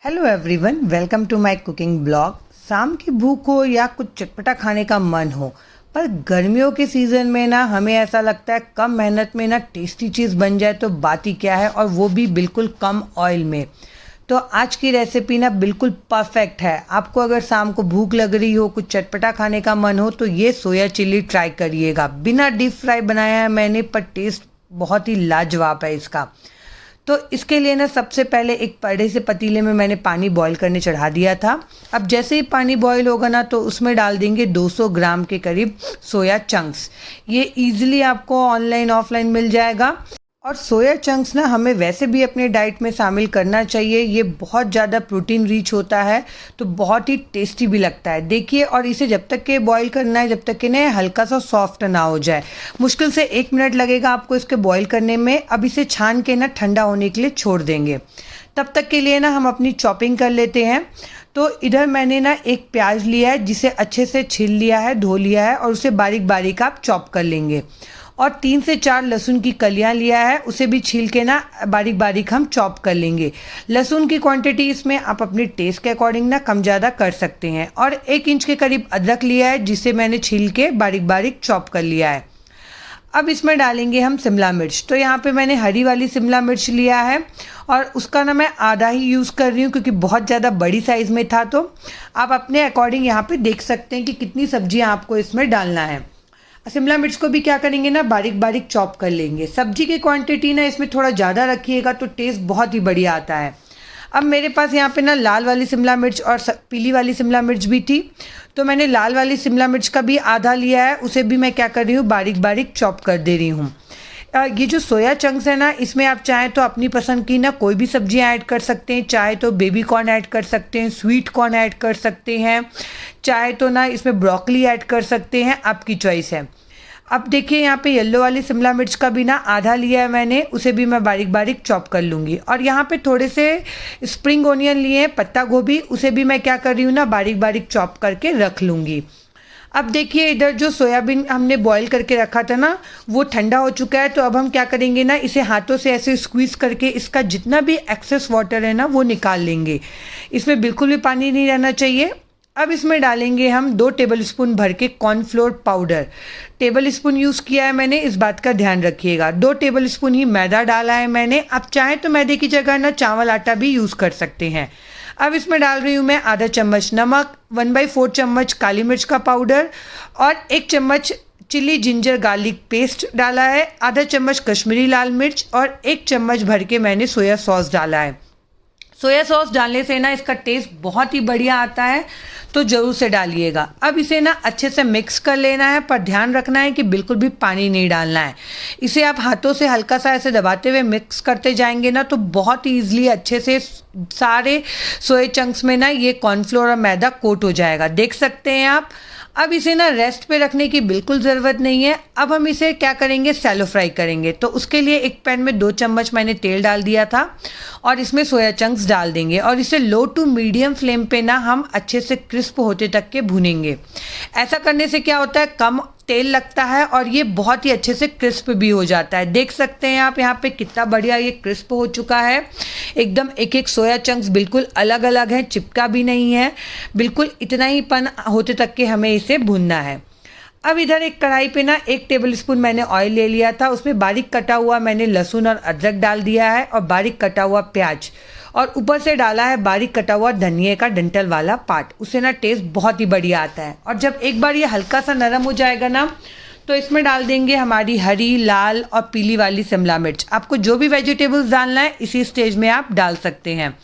Hello everyone, welcome to my cooking blog. शाम की भूख हो या कुछ चटपटा खाने का मन हो, पर गर्मियों के सीज़न में ना हमें ऐसा लगता है कम मेहनत में ना टेस्टी चीज़ बन जाए तो बात ही क्या है, और वो भी बिल्कुल कम ऑयल में। तो आज की रेसिपी ना बिल्कुल परफेक्ट है। आपको अगर शाम को भूख लग रही हो, कुछ चटपटा खाने का मन हो, तो ये सोया चिल्ली ट्राई करिएगा। बिना डीप फ्राई बनाया है मैंने, पर टेस्ट बहुत ही लाजवाब है इसका। तो इसके लिए ना सबसे पहले एक बड़े से पतीले में मैंने पानी बॉईल करने चढ़ा दिया था। अब जैसे ही पानी बॉईल होगा ना, तो उसमें डाल देंगे 200 ग्राम के करीब सोया चंक्स। ये इजीली आपको ऑनलाइन ऑफलाइन मिल जाएगा। और सोया चंक्स ना हमें वैसे भी अपने डाइट में शामिल करना चाहिए। ये बहुत ज़्यादा प्रोटीन रिच होता है, तो बहुत ही टेस्टी भी लगता है। देखिए, और इसे जब तक के बॉईल करना है, जब तक कि ना हल्का सा सॉफ्ट ना हो जाए। मुश्किल से 1 मिनट लगेगा आपको इसके बॉईल करने में। अब इसे छान के ना ठंडा होने के लिए छोड़ देंगे। तब तक के लिए ना हम अपनी चॉपिंग कर लेते हैं। तो इधर मैंने ना एक प्याज लिया है, जिसे अच्छे से छील लिया है, धो लिया है, और उसे बारीक बारीक आप चॉप कर लेंगे। और 3 से 4 लहसुन की कलियां लिया है, उसे भी छील के ना बारीक बारीक हम चॉप कर लेंगे। लहसुन की क्वांटिटी इसमें आप अपने टेस्ट के अकॉर्डिंग ना कम ज़्यादा कर सकते हैं। और 1 इंच के करीब अदरक लिया है, जिसे मैंने छील के बारीक बारीक चॉप कर लिया है। अब इसमें डालेंगे हम शिमला मिर्च। तो यहाँ पे मैंने हरी वाली शिमला मिर्च लिया है, और उसका ना मैं आधा ही यूज़ कर रही हूँ, क्योंकि बहुत ज़्यादा बड़ी साइज़ में था। तो आप अपने अकॉर्डिंग यहाँ पे देख सकते हैं कि कितनी सब्जियाँ आपको इसमें डालना है। शिमला मिर्च को भी क्या करेंगे ना, बारीक बारीक चॉप कर लेंगे। सब्जी की क्वांटिटी ना इसमें थोड़ा ज़्यादा रखिएगा, तो टेस्ट बहुत ही बढ़िया आता है। अब मेरे पास यहाँ पे ना लाल वाली शिमला मिर्च और पीली वाली शिमला मिर्च भी थी, तो मैंने लाल वाली शिमला मिर्च का भी आधा लिया है। उसे भी मैं क्या कर रही हूँ, बारीक बारीक चॉप कर दे रही हूँ। ये जो सोया चंक्स है ना, इसमें आप चाहें तो अपनी पसंद की ना कोई भी सब्जियां ऐड कर सकते हैं। चाहे तो बेबी कॉर्न ऐड कर सकते हैं, स्वीट कॉर्न ऐड कर सकते हैं, चाहे तो ना इसमें ब्रोकली ऐड कर सकते हैं, आपकी चॉइस है। अब देखिए, यहाँ पे येलो वाली शिमला मिर्च का भी ना आधा लिया है मैंने, उसे भी मैं बारीक बारीक चॉप कर लूँगी। और यहाँ पे थोड़े से स्प्रिंग ओनियन लिए हैं, पत्ता गोभी, उसे भी मैं क्या कर रही हूँ ना, बारीक बारीक चॉप करके रख लूँगी। अब देखिए, इधर जो सोयाबीन हमने बॉईल करके रखा था ना, वो ठंडा हो चुका है। तो अब हम क्या करेंगे ना, इसे हाथों से ऐसे स्क्वीज़ करके इसका जितना भी एक्सेस वाटर है ना, वो निकाल लेंगे। इसमें बिल्कुल भी पानी नहीं रहना चाहिए। अब इसमें डालेंगे हम 2 टेबलस्पून भर के cornflour powder. Table spoon use किया है मैंने, इस बात का ध्यान रखिएगा। 2 टेबलस्पून ही मैदा डाला है मैंने। आप चाहें तो मैदे की जगह ना चावल आटा भी यूज़ कर सकते हैं। अब इसमें डाल रही हूँ मैं आधा चम्मच नमक, 1/4 चम्मच काली मिर्च का पाउडर, और 1 चम्मच चिली जिंजर गार्लिक पेस्ट डाला है, आधा चम्मच कश्मीरी लाल मिर्च, और 1 चम्मच भर के मैंने सोया सॉस डाला है। सोया सॉस डालने से ना इसका टेस्ट बहुत ही बढ़िया आता है, तो ज़रूर से डालिएगा। अब इसे ना अच्छे से मिक्स कर लेना है, पर ध्यान रखना है कि बिल्कुल भी पानी नहीं डालना है। इसे आप हाथों से हल्का सा ऐसे दबाते हुए मिक्स करते जाएंगे ना, तो बहुत ही ईजिली अच्छे से सारे सोया चंक्स में ना ये कॉर्नफ्लोर और मैदा कोट हो जाएगा। देख सकते हैं आप। अब इसे ना रेस्ट पे रखने की बिल्कुल ज़रूरत नहीं है। अब हम इसे क्या करेंगे, सैलो फ्राई करेंगे। तो उसके लिए एक पैन में 2 चम्मच मैंने तेल डाल दिया था, और इसमें सोया चंक्स डाल देंगे, और इसे लो टू मीडियम फ्लेम पे ना हम अच्छे से क्रिस्प होते तक के भूनेंगे। ऐसा करने से क्या होता है, कम तेल लगता है, और ये बहुत ही अच्छे से क्रिस्प भी हो जाता है। देख सकते हैं आप यहाँ पे कितना बढ़िया ये क्रिस्प हो चुका है। एकदम एक एक सोया चंक्स बिल्कुल अलग अलग है, चिपका भी नहीं है। बिल्कुल इतना ही पन होते तक के हमें इसे भूनना है। अब इधर एक कढ़ाई पे ना 1 टेबलस्पून मैंने ऑयल ले लिया था, उसमें बारीक कटा हुआ मैंने लहसुन और अदरक डाल दिया है, और बारीक कटा हुआ प्याज, और ऊपर से डाला है बारीक कटा हुआ धनिया का डंठल वाला पार्ट। उससे ना टेस्ट बहुत ही बढ़िया आता है। और जब एक बार ये हल्का सा नरम हो जाएगा ना, तो इसमें डाल देंगे हमारी हरी, लाल और पीली वाली शिमला मिर्च। आपको जो भी वेजिटेबल्स डालना है इसी स्टेज में आप डाल सकते हैं,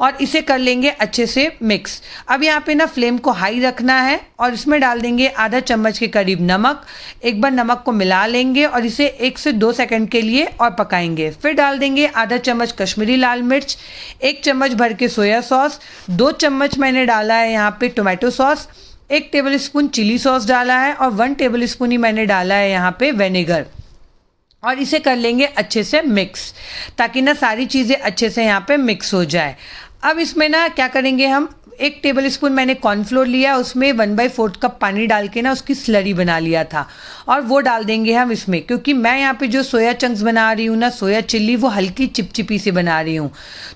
और इसे कर लेंगे अच्छे से मिक्स। अब यहाँ पे ना फ्लेम को हाई रखना है, और इसमें डाल देंगे आधा चम्मच के करीब नमक। एक बार नमक को मिला लेंगे, और इसे 1 से 2 सेकंड के लिए और पकाएंगे। फिर डाल देंगे आधा चम्मच कश्मीरी लाल मिर्च, 1 चम्मच भर के सोया सॉस, 2 चम्मच मैंने डाला है यहाँ पे tomato sauce, 1 tablespoon chilli sauce डाला है, और 1 टेबलस्पून ही मैंने डाला है यहाँ पे विनेगर। और इसे कर लेंगे अच्छे से मिक्स, ताकि ना सारी चीज़ें अच्छे से यहाँ पे मिक्स हो जाए। अब इसमें ना क्या करेंगे, हम 1 टेबल स्पून मैंने कॉर्नफ्लोर लिया, उसमें 1/4 कप पानी डाल के ना उसकी स्लरी बना लिया था और वो डाल देंगे हम इसमें, क्योंकि मैं यहाँ पे जो सोया चंक्स बना रही हूँ ना, सोया चिल्ली, वो हल्की चिपचिपी से बना रही हूँ।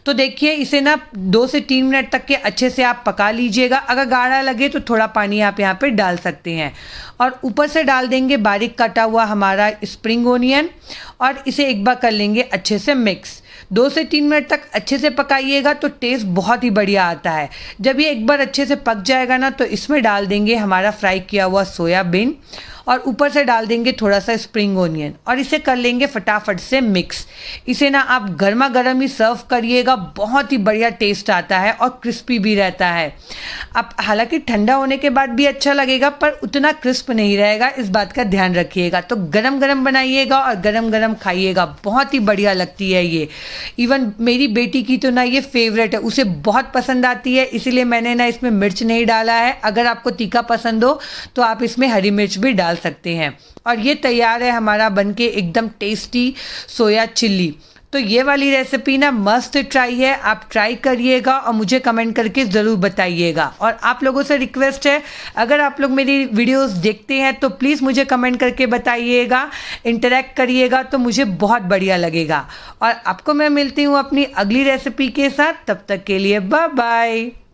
तो देखिए इसे ना 2 से 3 मिनट तक के अच्छे से आप पका लीजिएगा। अगर गाढ़ा लगे तो थोड़ा पानी आप यहाँ पे डाल सकते हैं। और ऊपर से डाल देंगे बारीक कटा हुआ हमारा स्प्रिंग ओनियन और इसे एक बार कर लेंगे अच्छे से मिक्स। 2 से 3 मिनट तक अच्छे से पकाइएगा तो टेस्ट बहुत ही बढ़िया आता है। जब ये एक बार अच्छे से पक जाएगा ना, तो इसमें डाल देंगे हमारा फ्राई किया हुआ सोयाबीन और ऊपर से डाल देंगे थोड़ा सा स्प्रिंग ओनियन और इसे कर लेंगे फटाफट से मिक्स। इसे ना आप गर्मा गर्म ही सर्व करिएगा, बहुत ही बढ़िया टेस्ट आता है और क्रिस्पी भी रहता है। अब हालांकि ठंडा होने के बाद भी अच्छा लगेगा, पर उतना क्रिस्प नहीं रहेगा, इस बात का ध्यान रखिएगा। तो गरम गरम बनाइएगा और गरम गरम खाइएगा, बहुत ही बढ़िया लगती है ये। इवन मेरी बेटी की तो ना ये फेवरेट है, उसे बहुत पसंद आती है, इसीलिए मैंने ना इसमें मिर्च नहीं डाला है। अगर आपको तीखा पसंद हो तो आप इसमें हरी मिर्च भी डाल सकते हैं। और ये तैयार है हमारा बनके एकदम टेस्टी सोया चिल्ली। तो ये वाली रेसिपी ना मस्त ट्राई है, आप ट्राई करिएगा और मुझे कमेंट करके ज़रूर बताइएगा। और आप लोगों से रिक्वेस्ट है, अगर आप लोग मेरी वीडियोस देखते हैं तो प्लीज़ मुझे कमेंट करके बताइएगा, इंटरेक्ट करिएगा, तो मुझे बहुत बढ़िया लगेगा। और आपको मैं मिलती हूँ अपनी अगली रेसिपी के साथ, तब तक के लिए बाय बाय।